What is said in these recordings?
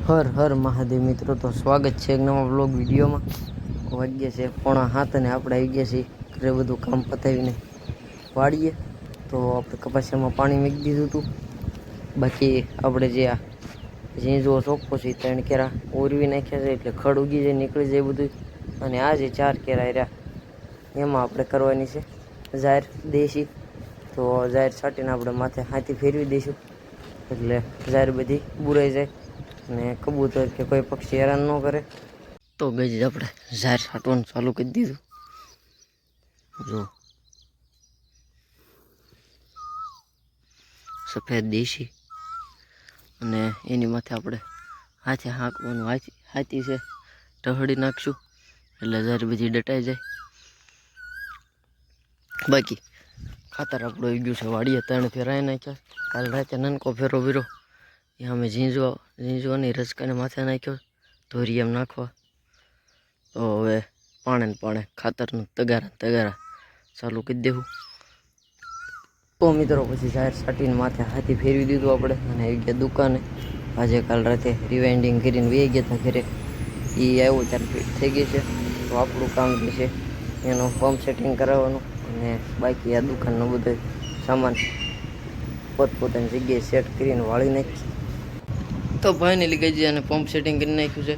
હર હર મહાદેવ મિત્રો, તો સ્વાગત છે એક નવા વ્લોગ વિડીયોમાં. વાગ્યા છે 6:30 અને આપણે આવી ગયા છીએ ઘરે બધું કામ પતાવીને વાળીએ. તો આપણે કપાસિયામાં પાણી મૂકી દીધું હતું. બાકી આપણે જે આ ઝીંઝવો સોંપો છે 3 કેરા ઓરવી નાખ્યા છે, એટલે ખડ ઉગી જાય, નીકળી જાય બધું. અને આ જે 4 કેરા રહ્યા એમાં આપણે કરવાની છે જાહેર દેશી. તો જાહેર છાંટીને આપણે માથે હાથી ફેરવી દઈશું, એટલે જાહેર બધી બુરાઈ જાય અને કબૂતર કે કોઈ પક્ષી હેરાન ન કરે. તો ગઈ આપણે જાહેર છાંટવાનું ચાલુ કરી દીધું. જો સફેદ દેશી, અને એની માથે આપણે હાથે હાંકવાનું. હાથી છે ટહડી નાખશું એટલે જાહેર બધી ડટાઈ જાય. બાકી ખાતર આપણું આવી ગયું છે વાડીએ 3 ફેરાઈ નાખ્યા. કાલ રાતે નાનકો ફેરો વીરો એ અમે ઝીંઝવાની રસકાને માથે નાખ્યો ધોરિયામ નાખવા. તો હવે પાણે ખાતરનું તગારા ચાલુ કરી દેવું. તો મિત્રો પછી જાહેર છાંટીને માથે હાથી ફેરવી દીધું આપણે અને આવી ગયા દુકાને. આજે કાલ રાતે રિવાઇન્ડિંગ કરીને વે ગયા હતા ઘરે. એ આવ્યો ત્યારે ફિટ થઈ ગઈ છે. તો આપણું કામ જે છે એનું પંપ સેટિંગ કરાવવાનું, અને બાકી આ દુકાનનો બધો સામાન પોતપોતાની જગ્યાએ સેટ કરીને વાળી નાખી. તો ભાઈને લઈ ગઈ અને પંપ સેટિંગ કરી નાખ્યું છે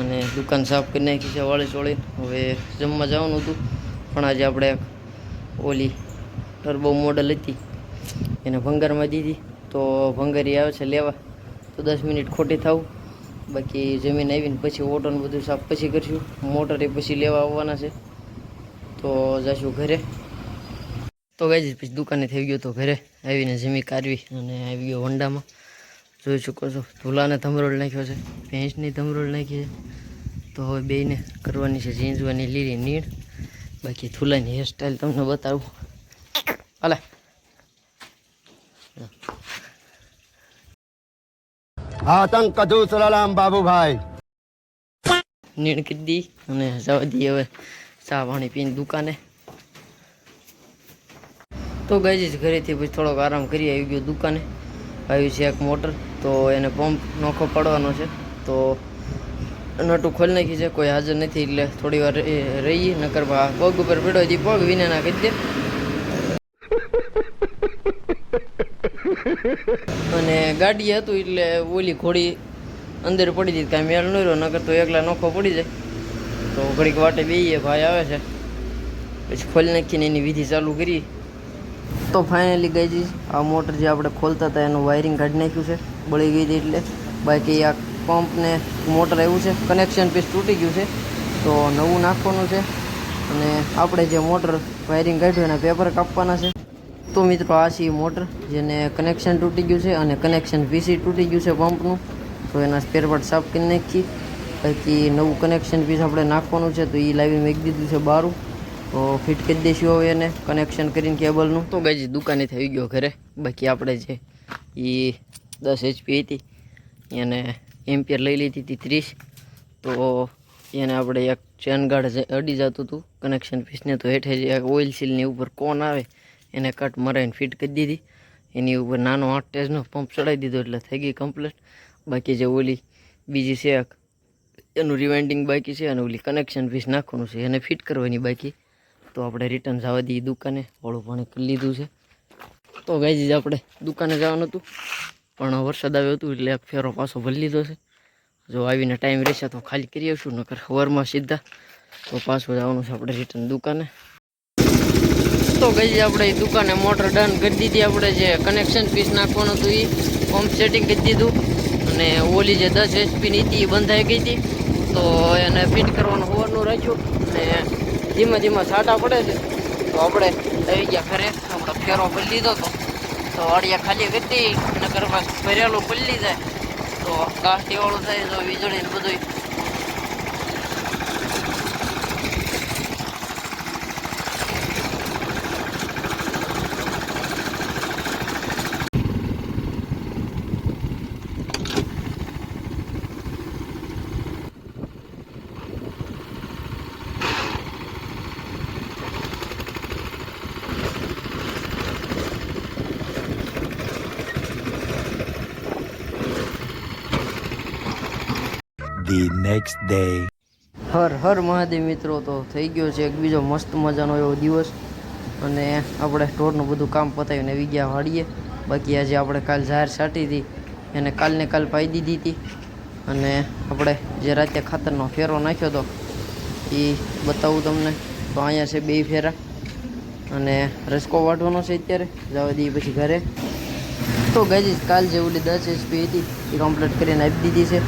અને દુકાન સાફ કરી નાખી છે વાળી. હવે જમવા જવાનું હતું, પણ આજે આપણે ઓલી ટર્બો મોડલ હતી એને ભંગારમાં દીધી. તો ભંગારી આવે છે લેવા, તો 10 મિનિટ ખોટી થવું. બાકી જમીન આવીને પછી ઓટોનું બધું સાફ પછી કરીશું. મોટર એ પછી લેવા આવવાના છે, તો જઈશું ઘરે. તો ગઈ પછી દુકાને થઈ ગયો, તો ઘરે આવીને જમી કાઢવી અને આવી ગયો વંડામાં. જોઈ શકો છો ધૂલાને ધમરોળ નાખ્યો છે, ભેંસની ધમરોળ નાખી છે. તો હવે બેયને કરવાની છે ઝીંઝવાની લીલી નીણ. બાકી ધૂલાની હેરસ્ટાઈલ તમને બતાવું. હાલે આતંક કદુ સલામ બાબુભાઈ. નીણ કીધી અને જવા દઈએ હવે ચા પાણી પીને દુકાને. તો ગઈ જ ઘરેથી પછી થોડોક આરામ કરી આવી ગયો દુકાને. આવી છે એક મોટર, તો એને પંપ નોખો પડવાનો છે. તો નટું ખોલી નાખી છે, કોઈ હાજર નથી એટલે થોડી વાર રહીએ. નકર પગ ઉપર પીડો હતી, પગ વિને ના કરી દે. અને ગાડી હતું એટલે ઓલી ઘોડી અંદર પડી હતી, કાંઈ મેળ ન રહ્યો. નકર તો એકલા નોખો પડી જાય. તો ઘડીક વાટે બેહીએ, ભાઈ આવે છે પછી ખોલી નાખીને એની વિધિ ચાલુ કરી. તો ફાઇનલી ગઈ આ મોટર જે આપણે ખોલતા હતા એનું વાયરિંગ કાઢી નાખ્યું છે, બળી ગઈ હતી એટલે. બાકી આ પંપને મોટર આવ્યું છે, કનેક્શન પીસ તૂટી ગયું છે, તો નવું નાખવાનું છે. અને આપણે જે મોટર વાયરિંગ કાઢ્યું એના પેપર કાપવાના છે. તો મિત્રો આ છે મોટર જેને કનેક્શન તૂટી ગયું છે અને કનેક્શન પીસી તૂટી ગયું છે પંપનું. તો એના સ્પેર પાર્ટ સાફ કરી નાખી. બાકી નવું કનેક્શન પીસ આપણે નાખવાનું છે, તો એ લાવીને મૂકી દીધું છે બારું. તો ફિટ કરી દઈશું હવે એને કનેક્શન કરીને કેબલનું. તો ગઈ દુકાનેથી આવી ગયો ઘરે. બાકી આપણે જે એ 10 HP હતી એને એમ્પિયર લઈ લીધી હતી 30. તો એને આપણે એક ચેન ગાર્ડ અડી જતું હતું કનેક્શન પીસને, તો હેઠે જે ઓઇલ સીલની ઉપર કોન આવે એને કટ મરાઈને ફિટ કરી દીધી. એની ઉપર નાનો 8 સ્ટેજનો પંપ ચડાવી દીધો એટલે થઈ ગઈ કમ્પ્લીટ. બાકી જે ઓલી બીજી છે એનું રિવાઇન્ડિંગ બાકી છે, અને ઓલી કનેક્શન પીસ નાખવાનું છે એને ફિટ કરવાની બાકી. તો આપણે રિટર્ન જવા દઈએ દુકાને, વાળું પાણી કરી લીધું છે. તો ગાઈઝ આપણે દુકાને જવાનું હતું, પણ વરસાદ આવ્યો હતો એટલે એક ફેરો પાછો ભરી લીધો છે. જો આવીને ટાઈમ રહેશે તો ખાલી કરી આવશું, નકર સવારમાં સીધા તો પાછું જવાનું છે આપણે રિટર્ન દુકાને. તો ગઈ આપણે દુકાને મોટર ડન કરી દીધી. આપણે જે કનેક્શન પીસ નાખવાનું હતું એ પંપ સેટિંગ કરી દીધું, અને ઓલી જે 10 HP હતી એ બંધાઈ ગઈ હતી. તો એને ફિટ કરવાનું હોવાનું રાખ્યું, અને ધીમે છાંટા પડે છે. તો આપણે આવી ગયા ઘરે. આપણે ફેરો ભરી લીધો હતો, તો વાડિયા ખાલી કરી દઈ, નકર ભરેલું પલ્લી જાય તો કાસ્ટીવાળું થાય, તો વીજળી ને બધું. the next day. Har Har Mahadev મિત્રો, તો થઈ ગયો છે એક બીજો મસ્ત મજાનો એવો દિવસ અને આપણે સ્ટોરનું બધું કામ પતાવીને આવી ગયા વાળીએ. બાકી આજે આપણે કાલ જાહેર સાટી હતી એને કાલને કાલ પાઈ દીધી હતી અને આપણે જે રાતે ખાતરનો ફેરો નાખ્યો હતો એ બતાવું તમને. તો અહીંયા છે 2 ફેરા અને રસકો વાટવાનો છે અત્યારે, જવા દઈએ પછી ઘરે. તો ગાઈઝ કાલ જે ઓલી 10 HP હતી એ કમ્પ્લીટ કરીને આપી દીધી છે.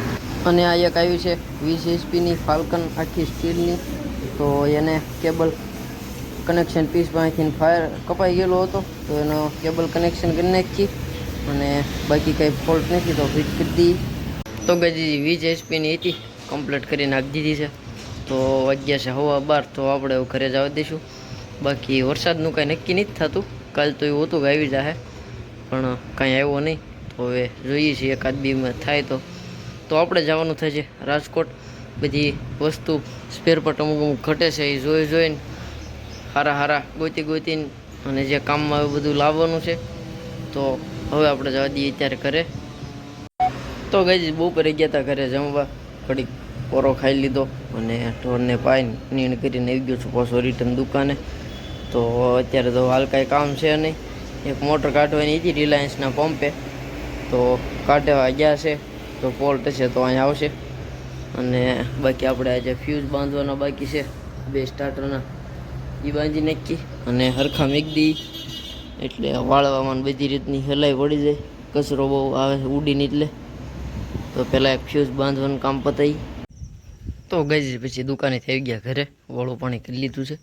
અને આ એક આવી છે 20 HPની ફાલ્કન આખી સ્ટીલની. તો એને કેબલ કનેક્શન પીસમાં અહીંથી ફાયર કપાઈ ગયેલો હતો તો એનો કેબલ કનેક્શન કરી નાખી અને બાકી કંઈ ફોલ્ટ નથી તો ફિટ કરી દીધી. તો ગાઈઝ 20 HPની હતી કમ્પ્લીટ કરીને આપી દીધી છે. તો વાગ્યા છે 12:15 તો આપણે ઘરે જવા દઈશું. બાકી વરસાદનું કાંઈ નક્કી નથી થતું. કાલ તો એવું હતું કે આવી જાય પણ કાંઈ આવ્યો નહીં. તો હવે જોઈએ છીએ એકાદ બીમાં થાય તો આપણે જવાનું થાય છે રાજકોટ. બધી વસ્તુ સ્પેરપાર્ટ અમુક ઘટે છે એ જોઈને હારા ગોતીને અને જે કામમાં આવે બધું લાવવાનું છે. તો હવે આપણે જવા દઈએ અત્યારે ઘરે. તો ગાઈઝ બપોરે ગયા હતા ઘરે જમવા, ઘડીક પોરો ખાઈ લીધો અને ઢોરને પાઈને નીણ કરીને આવી ગયો છું પાછો રિટર્ન દુકાને. તો અત્યારે તો હાલ કાંઈ કામ છે નહીં. એક મોટર કાઢવાની હતી રિલાયન્સના પંપે, તો કાઢવા ગયા છે. તો ફોલ્ટ છે તો અહીંયા આવશે. અને બાકી આપણે આજે ફ્યુઝ બાંધવાના બાકી છે 2 સ્ટાર્ટરના, એ બાંધી નાખી અને હરખા મેક દી એટલે વાળવામાં બધી રીતની હલાઈ પડી જાય, કચરો બહુ આવે ઉડીને. એટલે તો પહેલાં એક ફ્યુઝ બાંધવાનું કામ પતાવી. તો ગઈ પછી દુકાનેથી આવી ગયા ઘરે, વાળું પાણી કરી લીધું છે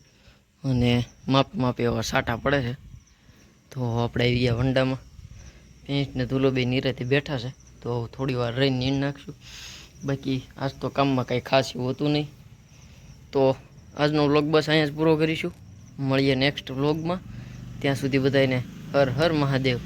અને માપે એવા સાટા પડે છે. તો આપણે આવી ગયા વંડામાં. ભેંસને ધૂલો બે નીરેથી બેઠા છે તો થોડી વાર રહીને નીણ નાખશું. બાકી આજ તો કામમાં કંઈ ખાસ એવું હોતું નહીં. તો આજનો વ્લોગ બસ અહીંયા જ પૂરો કરીશું. મળીએ નેક્સ્ટ વ્લોગમાં. ત્યાં સુધી બધાને હર હર મહાદેવ.